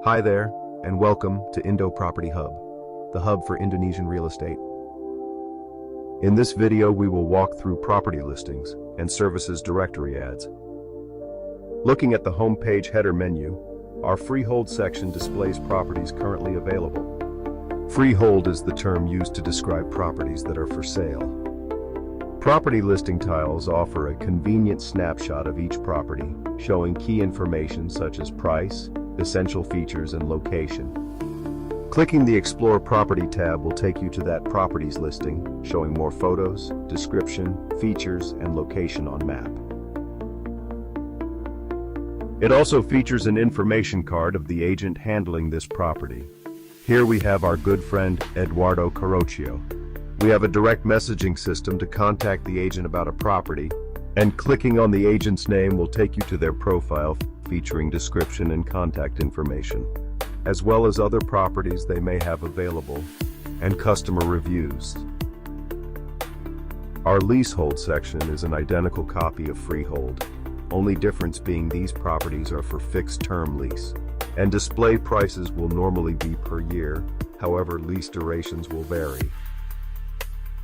Hi there, and welcome to INDO Property Hub, the hub for Indonesian real estate. In this video, we will walk through property listings and services directory ads. Looking at the homepage header menu, our freehold section displays properties currently available. Freehold is the term used to describe properties that are for sale. Property listing tiles offer a convenient snapshot of each property, showing key information such as price, essential features, and location. Clicking the Explore Property tab will take you to that property's listing, showing more photos, description, features, and location on map. It also features an information card of the agent handling this property. Here we have our good friend Eduardo Carocchio. We have a direct messaging system to contact the agent about a property, and clicking on the agent's name will take you to their profile featuring description and contact information, as well as other properties they may have available, and customer reviews. Our leasehold section is an identical copy of freehold, only difference being these properties are for fixed-term lease, and display prices will normally be per year, however lease durations will vary.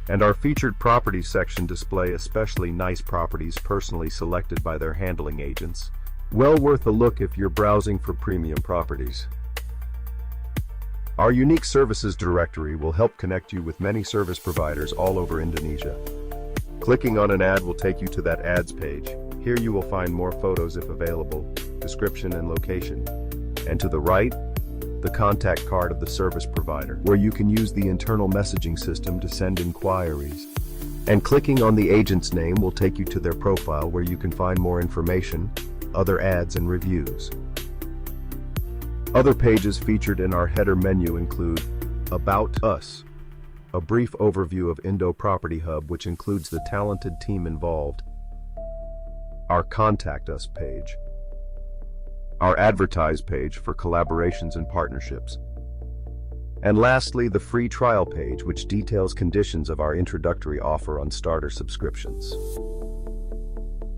And our featured properties section display especially nice properties personally selected by their handling agents. Well worth a look if you're browsing for premium properties. Our unique services directory will help connect you with many service providers all over Indonesia. Clicking on an ad will take you to that ads page. Here you will find more photos if available, description and location. And to the right, the contact card of the service provider, where you can use the internal messaging system to send inquiries. And clicking on the agent's name will take you to their profile, where you can find more information, other ads, and reviews. Other pages featured in our header menu include About Us, a brief overview of INDO Property Hub, which includes the talented team involved, our Contact Us page, our Advertise page for collaborations and partnerships, and lastly, the free trial page, which details conditions of our introductory offer on starter subscriptions.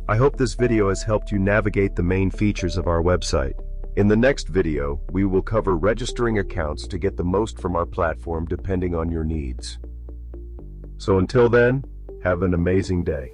I hope this video has helped you navigate the main features of our website. In the next video, we will cover registering accounts to get the most from our platform depending on your needs. So until then, have an amazing day.